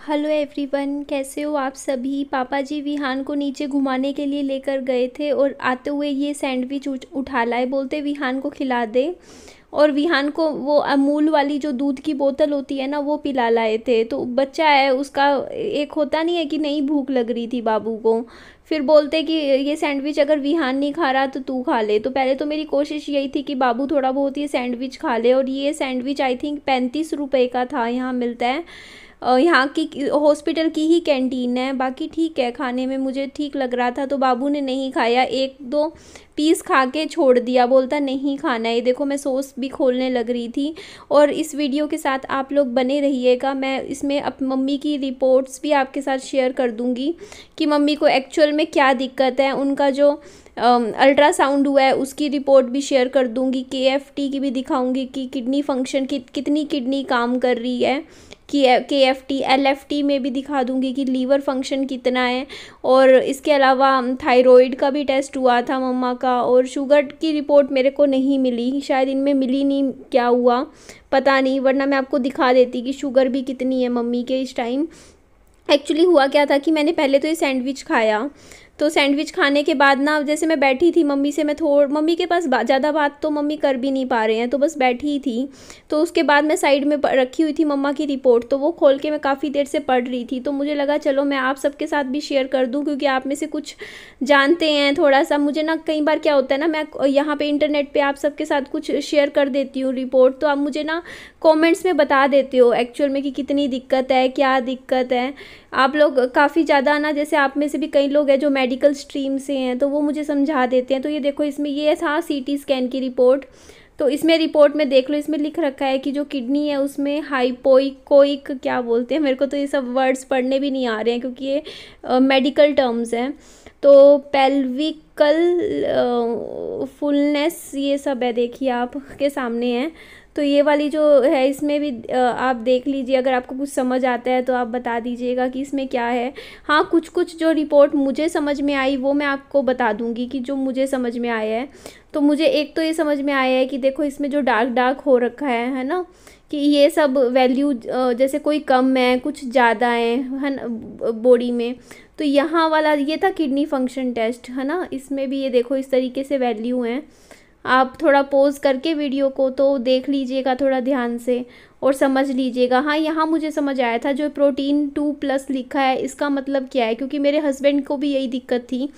Hello everyone, कैसे हो आप सभी। पापा जी विहान को नीचे घुमाने के लिए लेकर गए थे और आते हुए ये सैंडविच उठा लाए। बोलते विहान को खिला दे और विहान को वो अमूल वाली जो दूध की बोतल होती है ना वो पिला लाए थे। तो बच्चा है उसका एक होता नहीं है कि नहीं भूख लग रही थी बाबू को। फिर बोलते कि ये सैंडविच अगर विहान नहीं खा रहा तो तू खा ले। तो पहले तो मेरी कोशिश यही थी कि बाबू थोड़ा बहुत ये सैंडविच खा ले। और ये सैंडविच आई थिंक 35 रुपये का था, यहाँ मिलता है। यहाँ की हॉस्पिटल की ही कैंटीन है। बाकी ठीक है, खाने में मुझे ठीक लग रहा था। तो बाबू ने नहीं खाया, एक दो पीस खा के छोड़ दिया, बोलता नहीं खाना है। ये देखो मैं सॉस भी खोलने लग रही थी। और इस वीडियो के साथ आप लोग बने रहिएगा। मैं इसमें अब मम्मी की रिपोर्ट्स भी आपके साथ शेयर कर दूंगी कि मम्मी को एक्चुअल में क्या दिक्कत है। उनका जो अल्ट्रासाउंड हुआ है उसकी रिपोर्ट भी शेयर कर दूंगी। KFT की भी दिखाऊंगी कि किडनी फंक्शन कितनी किडनी काम कर रही है। कि KFT LFT में भी दिखा दूंगी कि लीवर फंक्शन कितना है। और इसके अलावा थायराइड का भी टेस्ट हुआ था मम्मा का। और शुगर की रिपोर्ट मेरे को नहीं मिली, शायद इनमें मिली नहीं, क्या हुआ पता नहीं, वरना मैं आपको दिखा देती कि शुगर भी कितनी है मम्मी के इस टाइम। एक्चुअली हुआ क्या था कि मैंने पहले तो ये सैंडविच खाया। तो सैंडविच खाने के बाद ना, जैसे मैं बैठी थी मम्मी से, मैं मम्मी के पास ज़्यादा बात तो मम्मी कर भी नहीं पा रहे हैं, तो बस बैठी ही थी। तो उसके बाद मैं साइड में रखी हुई थी मम्मा की रिपोर्ट, तो वो खोल के मैं काफ़ी देर से पढ़ रही थी। तो मुझे लगा चलो मैं आप सबके साथ भी शेयर कर दूं, क्योंकि आप में से कुछ जानते हैं थोड़ा सा। मुझे ना कई बार क्या होता है ना, मैं यहाँ पे इंटरनेट पे आप सबके साथ कुछ शेयर कर देती हूँ रिपोर्ट, तो आप मुझे ना कमेंट्स में बता देते हो एक्चुअल में कि कितनी दिक्कत है, क्या दिक्कत है। आप लोग काफ़ी ज़्यादा ना, जैसे आप में से भी कई लोग हैं जो मेडिकल स्ट्रीम से हैं, तो वो मुझे समझा देते हैं। तो ये देखो इसमें ये था CT स्कैन की रिपोर्ट। तो इसमें रिपोर्ट में देख लो, इसमें लिख रखा है कि जो किडनी है उसमें हाइपोइकोइक, क्या बोलते हैं, मेरे को तो ये सब वर्ड्स पढ़ने भी नहीं आ रहे हैं क्योंकि ये मेडिकल टर्म्स हैं। तो पेल्विकल फुलनेस ये सब है, देखिए आपके सामने है। तो ये वाली जो है इसमें भी आप देख लीजिए, अगर आपको कुछ समझ आता है तो आप बता दीजिएगा कि इसमें क्या है। हाँ, कुछ कुछ जो रिपोर्ट मुझे समझ में आई वो मैं आपको बता दूंगी कि जो मुझे समझ में आया है। तो मुझे एक तो ये समझ में आया है कि देखो इसमें जो डार्क डार्क हो रखा है ना, कि ये सब वैल्यू जैसे कोई कम है कुछ ज़्यादा है ना बॉडी में। तो यहाँ वाला ये था किडनी फंक्शन टेस्ट, है ना। इसमें भी ये देखो इस तरीके से वैल्यू हैं। आप थोड़ा पॉज करके वीडियो को तो देख लीजिएगा थोड़ा ध्यान से और समझ लीजिएगा। हाँ, यहाँ मुझे समझ आया था जो प्रोटीन 2+ लिखा है इसका मतलब क्या है, क्योंकि मेरे हस्बैंड को भी यही दिक्कत थी।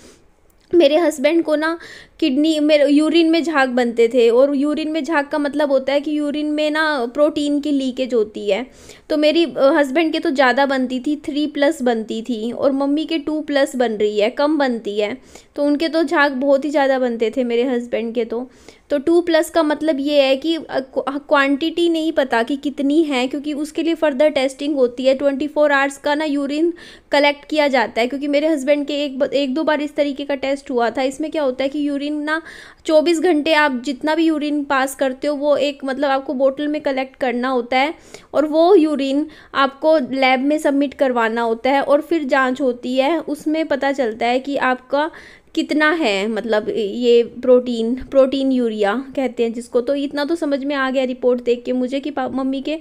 मेरे हस्बैंड को ना मेरे यूरिन में झाग बनते थे, और यूरिन में झाग का मतलब होता है कि यूरिन में ना प्रोटीन की लीकेज होती है। तो मेरी हस्बैंड के तो ज़्यादा बनती थी, 3+ बनती थी, और मम्मी के 2+ बन रही है, कम बनती है। तो उनके तो झाग बहुत ही ज़्यादा बनते थे मेरे हस्बैंड के। तो 2+ का मतलब ये है कि क्वांटिटी नहीं पता कि कितनी है, क्योंकि उसके लिए फर्दर टेस्टिंग होती है। 24 आवर्स का ना यूरिन कलेक्ट किया जाता है, क्योंकि मेरे हस्बैंड के एक दो बार इस तरीके का टेस्ट हुआ था। इसमें क्या होता है कि यूरिन ना 24 घंटे आप जितना भी यूरिन पास करते हो वो एक मतलब आपको बोतल में कलेक्ट करना होता है, और वो यूरिन आपको लैब में सबमिट करवाना होता है, और फिर जांच होती है। उसमें पता चलता है कि आपका कितना है, मतलब ये प्रोटीन यूरिया कहते हैं जिसको। तो इतना तो समझ में आ गया रिपोर्ट देख के मुझे कि मम्मी के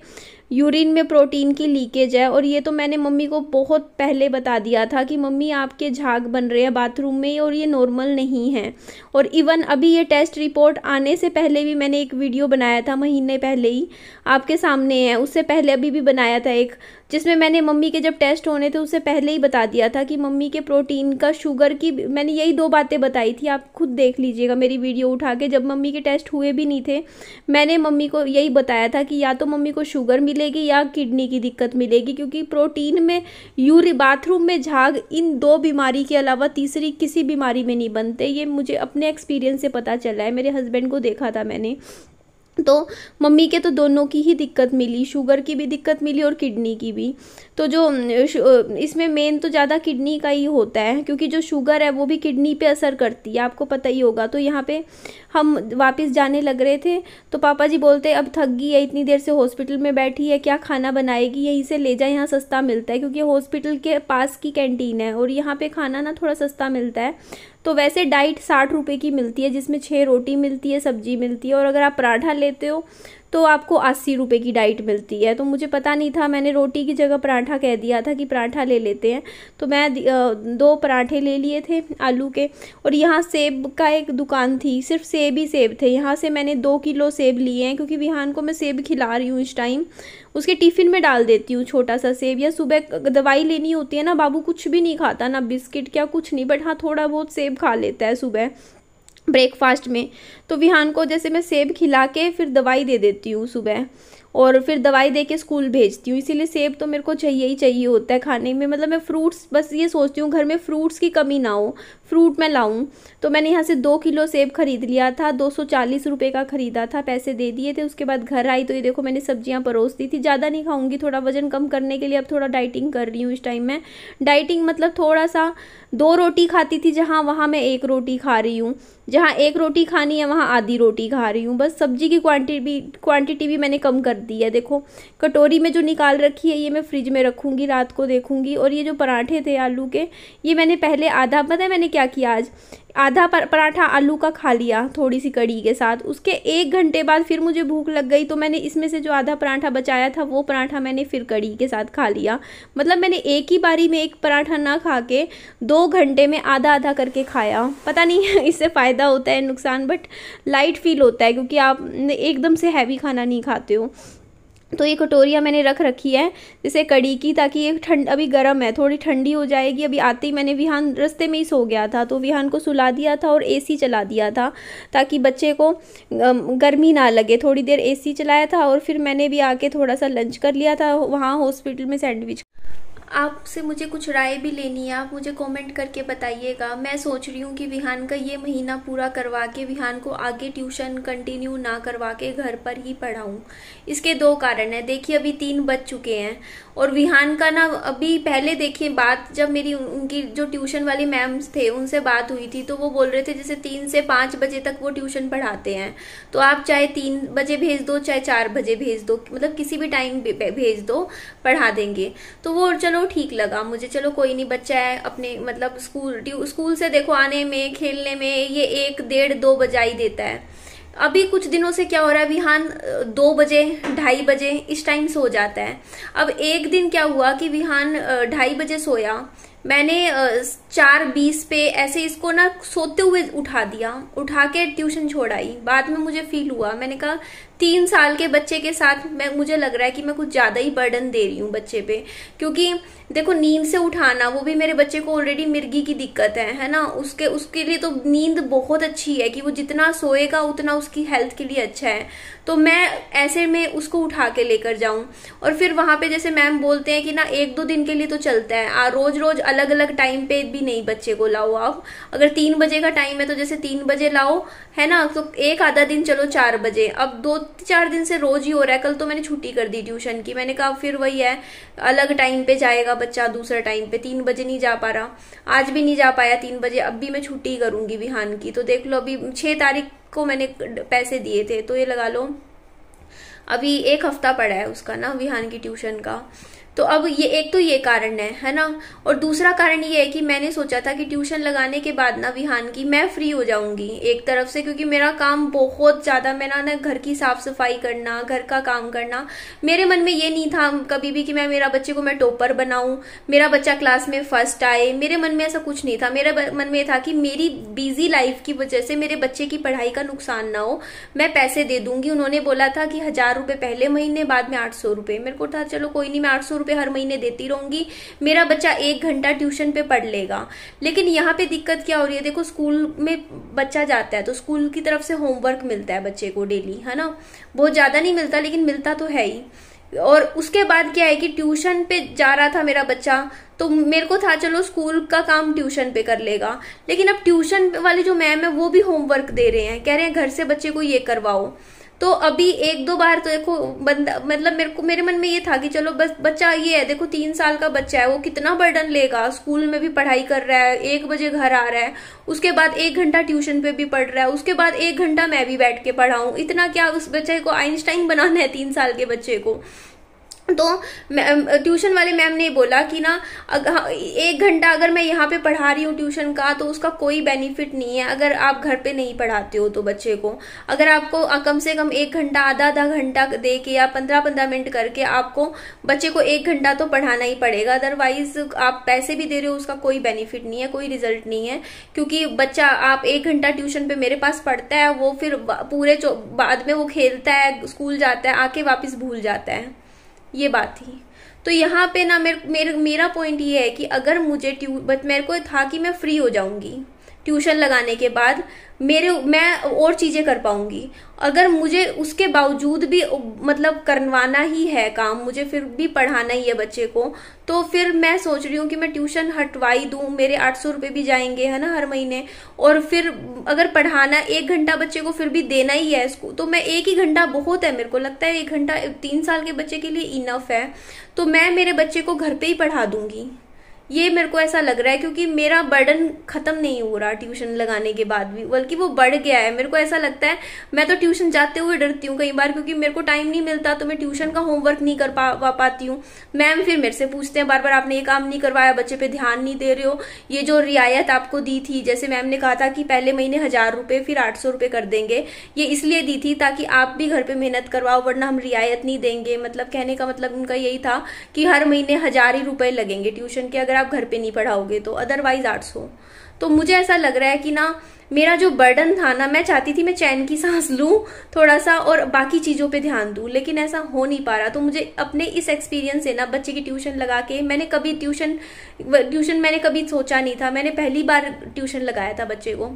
यूरिन में प्रोटीन की लीकेज है। और ये तो मैंने मम्मी को बहुत पहले बता दिया था कि मम्मी आपके झाग बन रहे हैं बाथरूम में और ये नॉर्मल नहीं है। और इवन अभी ये टेस्ट रिपोर्ट आने से पहले भी मैंने एक वीडियो बनाया था, महीने पहले ही आपके सामने है। उससे पहले अभी भी बनाया था एक, जिसमें मैंने मम्मी के जब टेस्ट होने थे उससे पहले ही बता दिया था कि मम्मी के प्रोटीन का, शुगर की, मैंने यही 2 बातें बताई थी। आप खुद देख लीजिएगा मेरी वीडियो उठा के, जब मम्मी के टेस्ट हुए भी नहीं थे मैंने मम्मी को यही बताया था कि या तो मम्मी को शुगर मिलेगी या किडनी की दिक्कत मिलेगी, क्योंकि प्रोटीन में बाथरूम में झाग इन 2 बीमारी के अलावा तीसरी किसी बीमारी में नहीं बनते। ये मुझे अपने एक्सपीरियंस से पता चला है, मेरे हस्बैंड को देखा था मैंने। तो मम्मी के तो दोनों की ही दिक्कत मिली, शुगर की भी दिक्कत मिली और किडनी की भी। तो जो इसमें मेन तो ज़्यादा किडनी का ही होता है, क्योंकि जो शुगर है वो भी किडनी पे असर करती है, आपको पता ही होगा। तो यहाँ पे हम वापस जाने लग रहे थे, तो पापा जी बोलते अब थक गई है, इतनी देर से हॉस्पिटल में बैठी है, क्या खाना बनाएगी, यहीं से ले जा, यहाँ सस्ता मिलता है, क्योंकि हॉस्पिटल के पास की कैंटीन है और यहाँ पे खाना ना थोड़ा सस्ता मिलता है। तो वैसे डाइट 60 रुपये की मिलती है, जिसमें 6 रोटी मिलती है, सब्जी मिलती है, और अगर आप पराठा लेते हो तो आपको 80 रुपये की डाइट मिलती है। तो मुझे पता नहीं था, मैंने रोटी की जगह पराठा कह दिया था कि पराठा ले लेते हैं। तो मैं 2 पराठे ले लिए थे आलू के। और यहाँ सेब का एक दुकान थी, सिर्फ सेब ही सेब थे। यहाँ से मैंने 2 किलो सेब लिए हैं, क्योंकि विहान को मैं सेब खिला रही हूँ इस टाइम। उसके टिफ़िन में डाल देती हूँ छोटा सा सेब, या सुबह दवाई लेनी होती है ना, बाबू कुछ भी नहीं खाता, ना बिस्किट क्या कुछ नहीं, बट हाँ थोड़ा बहुत सेब खा लेता है सुबह ब्रेकफास्ट में। तो विहान को जैसे मैं सेब खिला के फिर दवाई दे देती हूँ सुबह, और फिर दवाई दे के स्कूल भेजती हूँ। इसीलिए सेब तो मेरे को चाहिए ही चाहिए होता है खाने में। मतलब मैं फ्रूट्स, बस ये सोचती हूँ घर में फ्रूट्स की कमी ना हो, फ्रूट मैं लाऊं। तो मैंने यहाँ से 2 किलो सेब खरीद लिया था, 240 रुपये का ख़रीदा था, पैसे दे दिए थे। उसके बाद घर आई तो ये देखो मैंने सब्जियाँ परोस दी थी। ज़्यादा नहीं खाऊंगी, थोड़ा वजन कम करने के लिए अब थोड़ा डाइटिंग कर रही हूँ इस टाइम में। डाइटिंग मतलब थोड़ा सा 2 रोटी खाती थी जहाँ, वहाँ मैं 1 रोटी खा रही हूँ। जहाँ 1 रोटी खानी है वहाँ आधी रोटी खा रही हूँ। बस सब्जी की क्वांटिटी भी मैंने कम कर दी है। देखो कटोरी में जो निकाल रखी है ये मैं फ्रिज में रखूँगी, रात को देखूँगी। और ये जो पराठे थे आलू के, ये मैंने पहले आधा, पता है मैंने क्या किया आज, आधा पराठा आलू का खा लिया थोड़ी सी कड़ी के साथ। उसके 1 घंटे बाद फिर मुझे भूख लग गई, तो मैंने इसमें से जो आधा पराठा बचाया था वो पराठा मैंने फिर कड़ी के साथ खा लिया। मतलब मैंने एक ही बारी में 1 पराठा ना खा के 2 घंटे में आधा आधा करके खाया। पता नहीं इससे फ़ायदा होता है नुकसान, बट लाइट फील होता है क्योंकि आप एकदम से हैवी खाना नहीं खाते हो। तो ये कटोरियाँ मैंने रख रखी है जैसे कड़ी की, ताकि ये अभी गर्म है, थोड़ी ठंडी हो जाएगी। अभी आते ही मैंने विहान रास्ते में ही सो गया था, तो विहान को सुला दिया था और एसी चला दिया था ताकि बच्चे को गर्मी ना लगे। थोड़ी देर एसी चलाया था और फिर मैंने भी आके थोड़ा सा लंच कर लिया था वहाँ हॉस्पिटल में, सैंडविच। आपसे मुझे कुछ राय भी लेनी है, आप मुझे कमेंट करके बताइएगा। मैं सोच रही हूँ कि विहान का ये महीना पूरा करवा के विहान को आगे ट्यूशन कंटिन्यू ना करवा के घर पर ही पढ़ाऊँ। इसके 2 कारण हैं। देखिए अभी 3 बज चुके हैं और विहान का ना, अभी पहले देखिए बात, जब मेरी उनकी जो ट्यूशन वाली मैम्स थे उनसे बात हुई थी, तो वो बोल रहे थे जैसे 3 से 5 बजे तक वो ट्यूशन पढ़ाते हैं। तो आप चाहे 3 बजे भेज दो चाहे 4 बजे भेज दो, मतलब किसी भी टाइम भेज दो, पढ़ा देंगे। तो वो चलो ठीक लगा मुझे, चलो कोई नहीं, बच्चा है अपने, मतलब स्कूल से देखो आने में खेलने में ये 1, 1:30, 2 बजा ही देता है। अभी कुछ दिनों से क्या हो रहा है, विहान 2 बजे 2:30 बजे इस टाइम सो जाता है। अब एक दिन क्या हुआ कि विहान 2:30 बजे सोया, मैंने 4:20 पे ऐसे इसको ना सोते हुए उठा दिया, उठा के ट्यूशन छोड़ आई। बाद में मुझे फील हुआ, मैंने कहा 3 साल के बच्चे के साथ मुझे लग रहा है कि मैं कुछ ज्यादा ही बर्डन दे रही हूँ बच्चे पे। क्योंकि देखो नींद से उठाना, वो भी मेरे बच्चे को ऑलरेडी मिर्गी की दिक्कत है ना, उसके लिए तो नींद बहुत अच्छी है कि वो जितना सोएगा उतना उसकी हेल्थ के लिए अच्छा है। तो मैं ऐसे में उसको उठा के लेकर जाऊं, और फिर वहां पे जैसे मैम बोलते हैं कि ना 1-2 दिन के लिए तो चलता है, रोज रोज अलग अलग टाइम पे भी नहीं बच्चे को लाओ आप। अगर 3 बजे का टाइम है तो जैसे 3 बजे लाओ, है ना, तो एक आधा दिन चलो 4 बजे। अब 2-4 दिन से रोज ही हो रहा है। कल तो मैंने छुट्टी कर दी ट्यूशन की, मैंने कहा फिर वही है, अलग टाइम पे जाएगा बच्चा, दूसरा टाइम पे। 3 बजे नहीं जा पा रहा, आज भी नहीं जा पाया 3 बजे, अब भी मैं छुट्टी करूंगी विहान की। तो देख लो अभी 6 तारीख को मैंने पैसे दिए थे, तो ये लगा लो अभी 1 हफ्ता पड़ा है उसका ना, विहान की ट्यूशन का। तो अब ये एक तो ये कारण है ना। और दूसरा कारण ये है कि मैंने सोचा था कि ट्यूशन लगाने के बाद ना विहान की मैं फ्री हो जाऊंगी एक तरफ से, क्योंकि मेरा काम बहुत ज्यादा, मेरा ना घर की साफ सफाई करना, घर का काम करना, मेरे मन में ये नहीं था कभी भी कि मेरा बच्चे को मैं टॉपर बनाऊं, मेरा बच्चा क्लास में फर्स्ट आए। मेरे मन में ऐसा कुछ नहीं था। मेरे मन में था कि मेरी बिजी लाइफ की वजह से मेरे बच्चे की पढ़ाई का नुकसान ना हो, मैं पैसे दे दूंगी। उन्होंने बोला था कि 1000 रुपए पहले महीने, बाद में 800 रुपए। मेरे को था चलो कोई नहीं, मैं 800 हर महीने देती रहूंगी, मेरा बच्चा 1 घंटा ट्यूशन पे पढ़ लेगा। लेकिन यहाँ पे दिक्कत क्या हो रही है, देखो स्कूल में बच्चा जाता है तो स्कूल की तरफ से होमवर्क मिलता है बच्चे को डेली, है ना, बहुत ज्यादा नहीं मिलता लेकिन मिलता तो है ही। और उसके बाद क्या है कि ट्यूशन पे जा रहा था मेरा बच्चा, तो मेरे को था चलो स्कूल का काम ट्यूशन पे कर लेगा। लेकिन अब ट्यूशन वाली जो मैम है वो भी होमवर्क दे रहे हैं, कह रहे हैं घर से बच्चे को ये करवाओ। तो अभी 1-2 बार तो देखो बंदा, मतलब मेरे मन में ये था कि चलो बस बच्चा ये है, देखो 3 साल का बच्चा है, वो कितना बर्डन लेगा, स्कूल में भी पढ़ाई कर रहा है, 1 बजे घर आ रहा है, उसके बाद 1 घंटा ट्यूशन पे भी पढ़ रहा है, उसके बाद 1 घंटा मैं भी बैठ के पढ़ाऊं। इतना क्या उस बच्चे को आइंस्टाइन बनाना है 3 साल के बच्चे को। तो ट्यूशन वाले मैम ने बोला कि ना 1 घंटा अगर मैं यहाँ पे पढ़ा रही हूँ ट्यूशन का, तो उसका कोई बेनिफिट नहीं है अगर आप घर पे नहीं पढ़ाते हो तो बच्चे को। अगर आपको कम से कम 1 घंटा, आधा घंटा दे के या 15-15 मिनट करके आपको बच्चे को 1 घंटा तो पढ़ाना ही पड़ेगा। अदरवाइज आप पैसे भी दे रहे हो, उसका कोई बेनिफिट नहीं है, कोई रिजल्ट नहीं है। क्योंकि बच्चा आप 1 घंटा ट्यूशन पे मेरे पास पढ़ता है, वो फिर पूरे बाद में वो खेलता है, स्कूल जाता है, आके वापिस भूल जाता है। ये बात थी। तो यहाँ पे ना मेरा पॉइंट ये है कि अगर मुझे मेरे को था कि मैं फ्री हो जाऊंगी ट्यूशन लगाने के बाद, मैं और चीजें कर पाऊंगी। अगर मुझे उसके बावजूद भी मतलब करवाना ही है काम, मुझे फिर भी पढ़ाना ही है बच्चे को, तो फिर मैं सोच रही हूँ कि मैं ट्यूशन हटवाई दूं। मेरे 800 रुपये भी जाएंगे, है ना, हर महीने। और फिर अगर पढ़ाना 1 घंटा बच्चे को फिर भी देना ही है इसको, तो मैं 1 ही घंटा बहुत है, मेरे को लगता है 1 घंटा 3 साल के बच्चे के लिए इनफ है। तो मैं मेरे बच्चे को घर पे ही पढ़ा दूंगी, ये मेरे को ऐसा लग रहा है। क्योंकि मेरा बर्डन खत्म नहीं हो रहा ट्यूशन लगाने के बाद भी, बल्कि वो बढ़ गया है। मेरे को ऐसा लगता है, मैं तो ट्यूशन जाते हुए डरती हूँ कई बार, क्योंकि मेरे को टाइम नहीं मिलता, तो मैं ट्यूशन का होमवर्क नहीं कर पाती हूँ। मैम फिर मेरे से पूछते हैं बार बार, आपने ये काम नहीं करवाया, बच्चे पे ध्यान नहीं दे रहे हो। ये जो रियायत आपको दी थी, जैसे मैम ने कहा था कि पहले महीने 1000 रुपये फिर 800 रुपये कर देंगे, ये इसलिए दी थी ताकि आप भी घर पे मेहनत करवाओ, वरना हम रियायत नहीं देंगे। मतलब कहने का मतलब उनका यही था कि हर महीने 1000 ही रुपए लगेंगे ट्यूशन के, अगर आप घर पे नहीं पढ़ाओगे तो, अदरवाइज 800। तो मुझे ऐसा लग रहा है कि ना मेरा जो बर्डन था ना, मैं चाहती थी मैं चैन की सांस लूं थोड़ा सा और बाकी चीजों पे ध्यान दूं, लेकिन ऐसा हो नहीं पा रहा। तो मुझे अपने इस एक्सपीरियंस से ना, बच्चे की ट्यूशन लगा के, मैंने कभी ट्यूशन मैंने कभी सोचा नहीं था। मैंने पहली बार ट्यूशन लगाया था बच्चे को,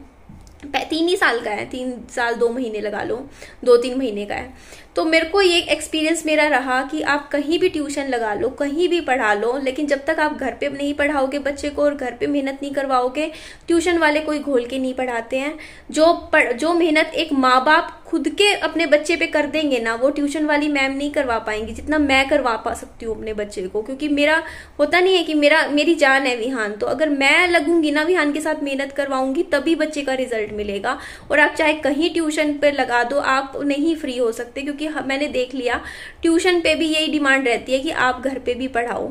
3 ही साल का है, 3 साल 2 महीने लगा लो, 2-3 महीने का है। तो मेरे को ये एक्सपीरियंस मेरा रहा कि आप कहीं भी ट्यूशन लगा लो, कहीं भी पढ़ा लो, लेकिन जब तक आप घर पे नहीं पढ़ाओगे बच्चे को और घर पे मेहनत नहीं करवाओगे, ट्यूशन वाले कोई घोल के नहीं पढ़ाते हैं। जो मेहनत एक माँ बाप खुद के अपने बच्चे पे कर देंगे ना, वो ट्यूशन वाली मैम नहीं करवा पाएंगी जितना मैं करवा पा सकती हूँ अपने बच्चे को। क्योंकि मेरा होता नहीं है कि मेरी जान है विहान, तो अगर मैं लगूंगी ना विहान के साथ, मेहनत करवाऊंगी, तभी बच्चे का रिजल्ट मिलेगा। और आप चाहे कहीं ट्यूशन पे लगा दो, आप नहीं फ्री हो सकते। क्योंकि मैंने देख लिया ट्यूशन पे भी यही डिमांड रहती है कि आप घर पे भी पढ़ाओ,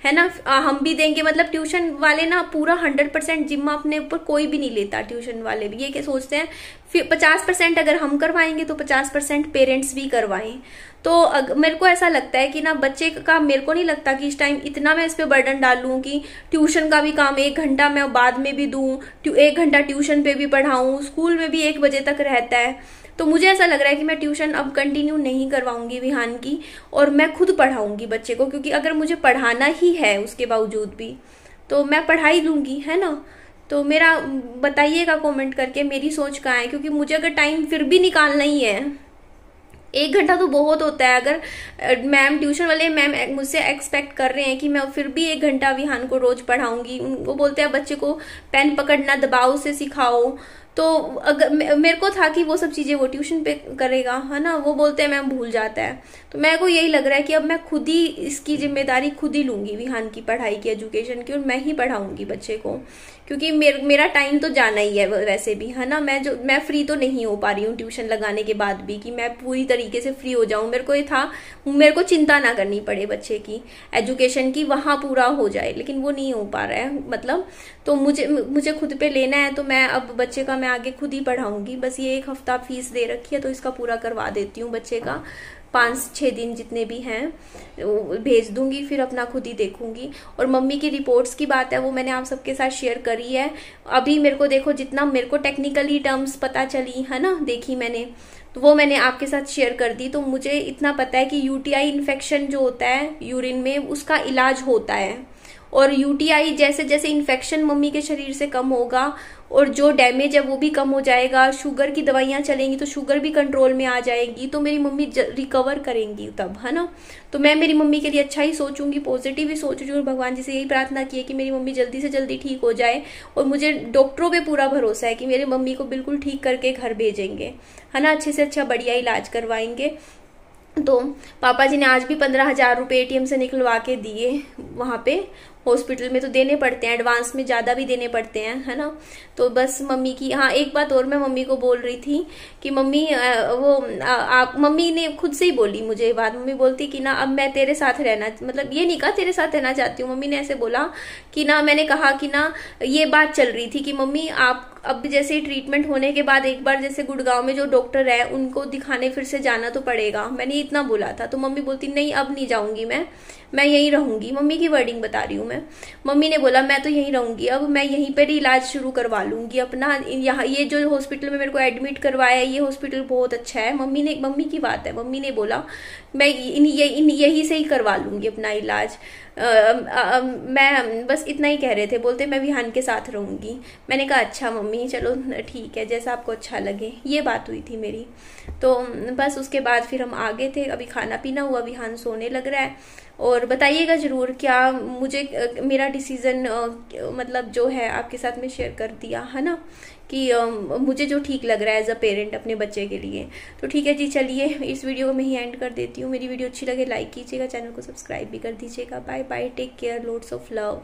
है ना, हम भी देंगे। मतलब ट्यूशन वाले ना पूरा 100% जिम्मा अपने ऊपर कोई भी नहीं लेता। ट्यूशन वाले भी ये क्या सोचते हैं, 50% अगर हम करवाएंगे तो 50% पेरेंट्स भी करवाएं। तो मेरे को ऐसा लगता है कि ना बच्चे का, मेरे को नहीं लगता कि इस टाइम इतना मैं इस पे बर्डन डालूं कि ट्यूशन का भी काम 1 घंटा मैं बाद में भी दूं, 1 घंटा ट्यूशन पे भी पढ़ाऊं, स्कूल में भी 1 बजे तक रहता है। तो मुझे ऐसा लग रहा है कि मैं ट्यूशन अब कंटिन्यू नहीं करवाऊंगी विहान की, और मैं खुद पढ़ाऊंगी बच्चे को। क्योंकि अगर मुझे पढ़ाना ही है उसके बावजूद भी, तो मैं पढ़ाई लूंगी, है ना। तो मेरा बताइएगा कमेंट करके मेरी सोच कहाँ है, क्योंकि मुझे अगर टाइम फिर भी निकालना ही है, 1 घंटा तो बहुत होता है। अगर मैम ट्यूशन वाले मैम मुझसे एक्सपेक्ट कर रहे हैं कि मैं फिर भी 1 घंटा विहान को रोज पढ़ाऊंगी, वो बोलते हैं बच्चे को पेन पकड़ना दबाव से सिखाओ, तो अगर मेरे को था कि वो सब चीजें वो ट्यूशन पे करेगा, है ना, वो बोलते हैं मैम भूल जाता है। तो मेरे को यही लग रहा है कि अब मैं खुद ही इसकी जिम्मेदारी खुद ही लूंगी विहान की पढ़ाई की, एजुकेशन की, और मैं ही पढ़ाऊंगी बच्चे को। क्योंकि मेरा टाइम तो जाना ही है वैसे भी, है ना। मैं फ्री तो नहीं हो पा रही हूँ ट्यूशन लगाने के बाद भी कि मैं पूरी तरीके से फ्री हो जाऊं। मेरे को ये था, मेरे को चिंता ना करनी पड़े बच्चे की एजुकेशन की, वहां पूरा हो जाए, लेकिन वो नहीं हो पा रहा है। मतलब तो मुझे खुद पे लेना है, तो मैं अब बच्चे का मैं आगे खुद ही पढ़ाऊंगी। बस ये 1 हफ्ता फीस दे रखी है, तो इसका पूरा करवा देती हूँ बच्चे का, 5-6 दिन जितने भी हैं भेज दूंगी, फिर अपना खुद ही देखूंगी। और मम्मी की रिपोर्ट्स की बात है, वो मैंने आप सबके साथ शेयर करी है। अभी मेरे को देखो, जितना मेरे को टेक्निकली टर्म्स पता चली, है ना, देखी मैंने, तो वो मैंने आपके साथ शेयर कर दी। तो मुझे इतना पता है कि यूटीआई इन्फेक्शन जो होता है यूरिन में, उसका इलाज होता है। और यूटीआई जैसे जैसे इन्फेक्शन मम्मी के शरीर से कम होगा और जो डैमेज है वो भी कम हो जाएगा, शुगर की दवाइयां चलेंगी तो शुगर भी कंट्रोल में आ जाएगी, तो मेरी मम्मी रिकवर करेंगी तब, है ना। तो मैं मेरी मम्मी के लिए अच्छा ही सोचूंगी, पॉजिटिव ही सोच रही हूँ, भगवान जी से यही प्रार्थना की है कि मेरी मम्मी जल्दी से जल्दी ठीक हो जाए। और मुझे डॉक्टरों पे पूरा भरोसा है कि मेरी मम्मी को बिल्कुल ठीक करके घर भेजेंगे, है ना, अच्छे से अच्छा बढ़िया इलाज करवाएंगे। तो पापा जी ने आज भी 15,000 रुपये ATM से निकलवा के दिए। वहाँ पे हॉस्पिटल में तो देने पड़ते हैं, एडवांस में ज़्यादा भी देने पड़ते हैं, है ना। तो बस मम्मी की, हाँ एक बात और मैं मम्मी को बोल रही थी कि मम्मी आप, मम्मी ने खुद से ही बोली मुझे ये बात। मम्मी बोलती कि ना अब मैं तेरे साथ रहना, मतलब ये नहीं कहा तेरे साथ रहना चाहती हूँ, मम्मी ने ऐसे बोला कि ना, मैंने कहा कि ना ये बात चल रही थी कि मम्मी आप अब जैसे ट्रीटमेंट होने के बाद एक बार जैसे गुड़गांव में जो डॉक्टर है उनको दिखाने फिर से जाना तो पड़ेगा, मैंने इतना बोला था। तो मम्मी बोलती नहीं अब नहीं जाऊंगी मैं यहीं रहूंगी। मम्मी की वर्डिंग बता रही हूँ मैं। मम्मी ने बोला मैं तो यहीं रहूंगी, अब मैं यहीं पर ही इलाज शुरू करवा लूंगी अपना। यहाँ ये जो हॉस्पिटल में मेरे को एडमिट करवाया है ये हॉस्पिटल बहुत अच्छा है। मम्मी की बात है, मम्मी ने बोला मैं यही से ही करवा लूंगी अपना इलाज। मैं बस इतना ही कह रहे थे, बोलते मैं विहान के साथ रहूंगी। मैंने कहा अच्छा मम्मी चलो ठीक है, जैसा आपको अच्छा लगे। ये बात हुई थी मेरी। तो बस उसके बाद फिर हम आ गए थे, अभी खाना पीना हुआ, विहान सोने लग रहा है। और बताइएगा ज़रूर क्या मुझे मेरा डिसीज़न मतलब जो है आपके साथ में शेयर कर दिया, है ना, कि मुझे जो ठीक लग रहा है एज अ पेरेंट अपने बच्चे के लिए। तो ठीक है जी, चलिए इस वीडियो को मैं ही एंड कर देती हूँ। मेरी वीडियो अच्छी लगे लाइक कीजिएगा, चैनल को सब्सक्राइब भी कर दीजिएगा। Bye bye, take care, loads of love.